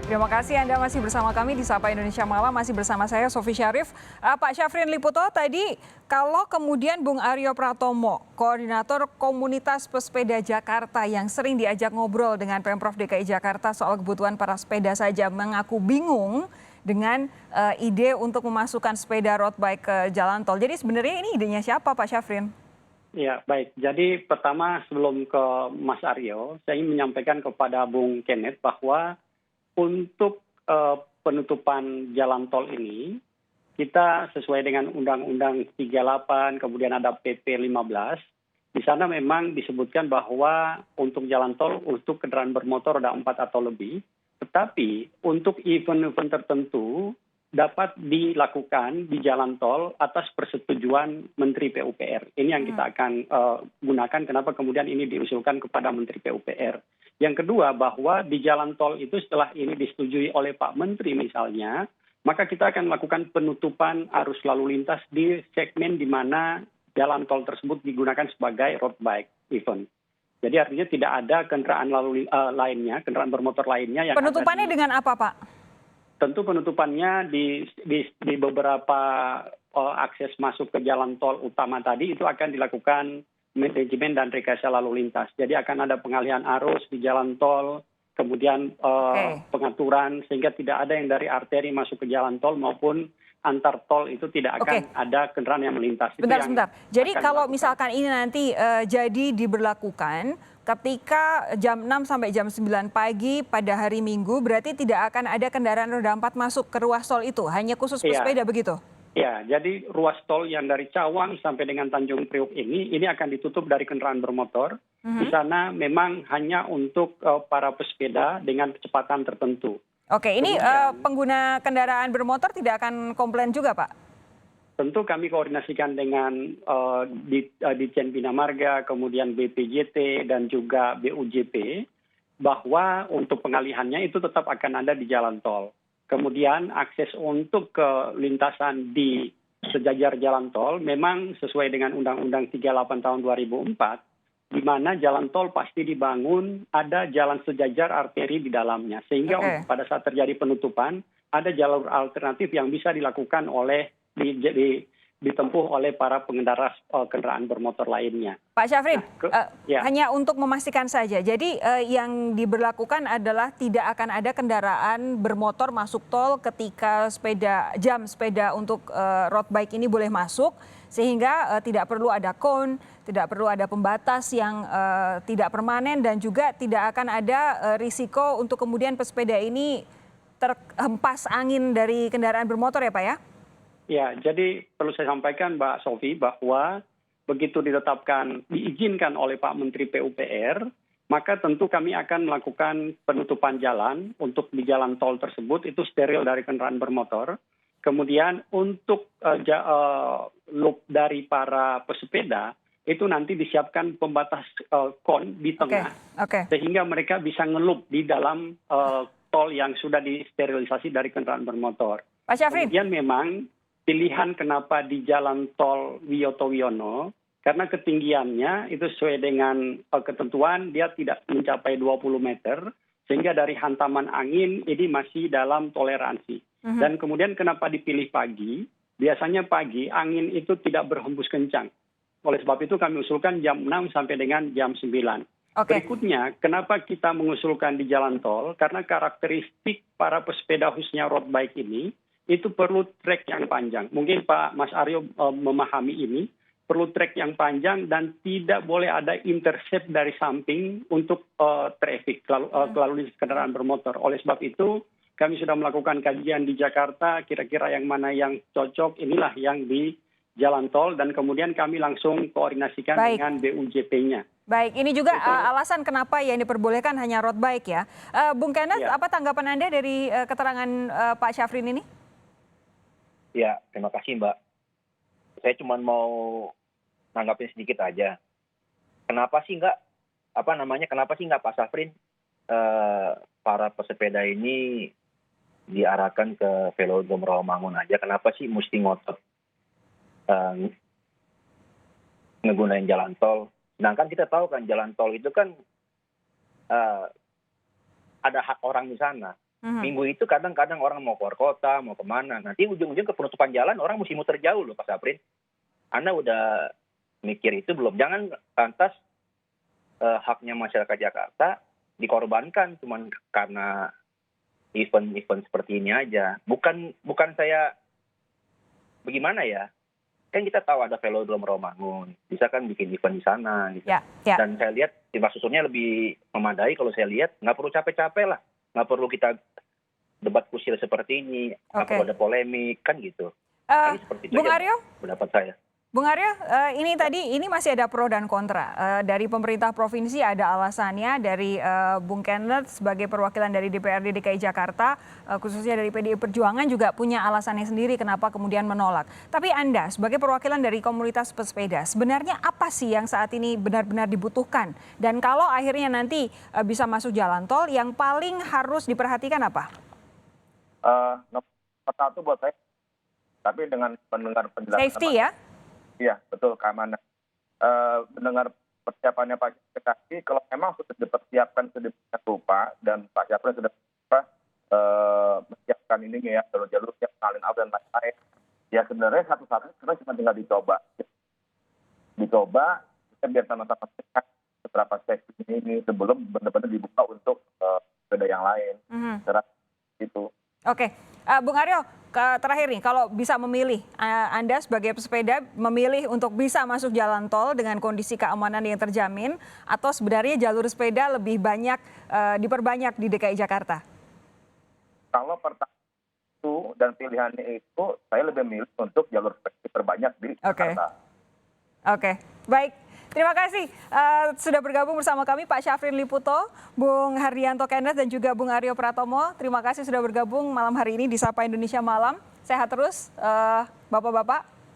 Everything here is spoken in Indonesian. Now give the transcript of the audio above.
Terima kasih Anda masih bersama kami di Sapa Indonesia Malam, masih bersama saya Sofi Syarif. Pak Syafrin Liputo, tadi kalau kemudian Bung Aryo Pratomo, koordinator komunitas pesepeda Jakarta yang sering diajak ngobrol dengan Pemprov DKI Jakarta soal kebutuhan para sepeda saja, mengaku bingung dengan ide untuk memasukkan sepeda road bike ke jalan tol. Jadi sebenarnya ini idenya siapa Pak Syafrin? Ya, baik. Jadi pertama sebelum ke Mas Aryo, saya ingin menyampaikan kepada Bung Kenneth bahwa untuk penutupan jalan tol ini, kita sesuai dengan Undang-Undang 38, kemudian ada PP 15, di sana memang disebutkan bahwa untuk jalan tol untuk kendaraan bermotor roda 4 atau lebih, tetapi untuk event-event tertentu dapat dilakukan di jalan tol atas persetujuan Menteri PUPR. Ini yang kita akan gunakan, kenapa kemudian ini diusulkan kepada Menteri PUPR. Yang kedua, bahwa di jalan tol itu setelah ini disetujui oleh Pak Menteri misalnya, maka kita akan melakukan penutupan arus lalu lintas di segmen di mana jalan tol tersebut digunakan sebagai road bike event. Jadi artinya tidak ada kendaraan lainnya, kendaraan bermotor lainnya yang Penutupannya dengan apa, Pak? Tentu penutupannya di beberapa akses masuk ke jalan tol utama tadi itu akan dilakukan manajemen dan rekayasa lalu lintas. Jadi akan ada pengalihan arus di jalan tol, kemudian pengaturan sehingga tidak ada yang dari arteri masuk ke jalan tol maupun antar tol itu tidak akan ada kendaraan yang melintas. Sebentar. Jadi kalau misalkan ini nanti jadi diberlakukan ketika jam 6 sampai jam 9 pagi pada hari Minggu, berarti tidak akan ada kendaraan roda 4 masuk ke ruas tol itu, hanya khusus pesepeda begitu? Ya, jadi ruas tol yang dari Cawang sampai dengan Tanjung Priok ini akan ditutup dari kendaraan bermotor. Di sana memang hanya untuk para pesepeda dengan kecepatan tertentu. Oke, ini pengguna kendaraan bermotor tidak akan komplain juga, Pak? Tentu kami koordinasikan dengan Ditjen Bina Marga, kemudian BPJT dan juga BUJP, bahwa untuk pengalihannya itu tetap akan ada di jalan tol. Kemudian akses untuk ke lintasan di sejajar jalan tol memang sesuai dengan Undang-Undang 38 tahun 2004, di mana jalan tol pasti dibangun ada jalan sejajar arteri di dalamnya. Sehingga pada saat terjadi penutupan, ada jalur alternatif yang bisa dilakukan oleh ditempuh oleh para pengendara kendaraan bermotor lainnya. Pak Syafrin, hanya untuk memastikan saja, jadi yang diberlakukan adalah tidak akan ada kendaraan bermotor masuk tol ketika jam sepeda untuk road bike ini boleh masuk, sehingga tidak perlu ada kon, tidak perlu ada pembatas yang tidak permanen, dan juga tidak akan ada risiko untuk kemudian pesepeda ini terhempas angin dari kendaraan bermotor ya Pak ya? Ya, jadi perlu saya sampaikan Mbak Sofi bahwa begitu diizinkan oleh Pak Menteri PUPR, maka tentu kami akan melakukan penutupan jalan untuk di jalan tol tersebut itu steril dari kendaraan bermotor. Kemudian untuk loop dari para pesepeda itu nanti disiapkan pembatas kon di tengah, sehingga mereka bisa ngelup di dalam tol yang sudah disterilisasi dari kendaraan bermotor. Pak Syafrin. Kemudian memang pilihan kenapa di jalan tol Wiyoto Wiono, karena ketinggiannya itu sesuai dengan ketentuan dia tidak mencapai 20 meter, sehingga dari hantaman angin ini masih dalam toleransi. Dan kemudian kenapa dipilih pagi, biasanya pagi angin itu tidak berhembus kencang. Oleh sebab itu kami usulkan jam 6 sampai dengan jam 9. Berikutnya, kenapa kita mengusulkan di jalan tol, karena karakteristik para pesepeda khususnya road bike ini, itu perlu trek yang panjang. Mungkin Pak Mas Aryo memahami ini, perlu trek yang panjang dan tidak boleh ada intercept dari samping untuk traffic, lalu lintas kendaraan bermotor. Oleh sebab itu, kami sudah melakukan kajian di Jakarta, kira-kira yang mana yang cocok, inilah yang di jalan tol, dan kemudian kami langsung koordinasikan dengan BUJP-nya. Baik, ini juga alasan kenapa yang diperbolehkan hanya road bike ya. Bung Kenneth, apa tanggapan Anda dari keterangan Pak Syafrin ini? Ya, terima kasih Mbak. Saya cuma mau nanggapin sedikit aja. Kenapa sih nggak Pak Syafrin para pesepeda ini diarahkan ke Velodrome Rawamangun aja? Kenapa sih mesti ngotot ngegunain jalan tol? Sedangkan kita tahu kan jalan tol itu kan ada hak orang di sana. Minggu itu kadang-kadang orang mau keluar kota, mau kemana. Nanti ujung-ujung ke penutupan jalan orang mesti muter jauh loh Pak Saprin. Anda udah mikir itu belum? Jangan lantas haknya masyarakat Jakarta dikorbankan cuma karena event-event seperti ini aja. Bukan saya bagaimana ya? Kan kita tahu ada Velodrome Rawamangun, bisa kan bikin event di sana. Gitu. Dan saya lihat timah susunnya lebih memadai kalau saya lihat. Nggak perlu capek-capek lah. Nggak perlu kita debat kusil seperti ini. Nggak perlu ada polemik, kan gitu. Seperti itu Bung Aryo? Pendapat saya. Bung Aryo, ini masih ada pro dan kontra. Dari pemerintah provinsi ada alasannya, dari Bung Kenneth sebagai perwakilan dari DPRD DKI Jakarta, khususnya dari PDI Perjuangan juga punya alasannya sendiri kenapa kemudian menolak. Tapi Anda sebagai perwakilan dari komunitas pesepeda, sebenarnya apa sih yang saat ini benar-benar dibutuhkan? Dan kalau akhirnya nanti bisa masuk jalan tol, yang paling harus diperhatikan apa? Nomor satu buat saya, tapi dengan mendengar penjelasan. Safety ya? Iya, betul, keamanan. Mendengar persiapannya Pak Kekasih, kalau memang sudah dipersiapkan sedemikian rupa dan Pak Syafrin sudah menyiapkan ini ya, jalur-jalur yang salin out dan lain-lain, ya sebenarnya satu-satunya kita cuma tinggal dicoba. Kita biar sama-sama beberapa sesi ini sebelum benar-benar dibuka untuk sepeda yang lain. Itu. Oke, Bung Aryo, terakhir nih, kalau bisa memilih, Anda sebagai pesepeda memilih untuk bisa masuk jalan tol dengan kondisi keamanan yang terjamin, atau sebenarnya jalur sepeda lebih banyak diperbanyak di DKI Jakarta? Kalau pertama itu dan pilihannya itu, saya lebih memilih untuk jalur sepeda diperbanyak di Jakarta. Oke, baik. Terima kasih sudah bergabung bersama kami Pak Syafrin Liputo, Bung Hardianto Kenneth dan juga Bung Aryo Pratomo. Terima kasih sudah bergabung malam hari ini di Sapa Indonesia Malam. Sehat terus Bapak-bapak.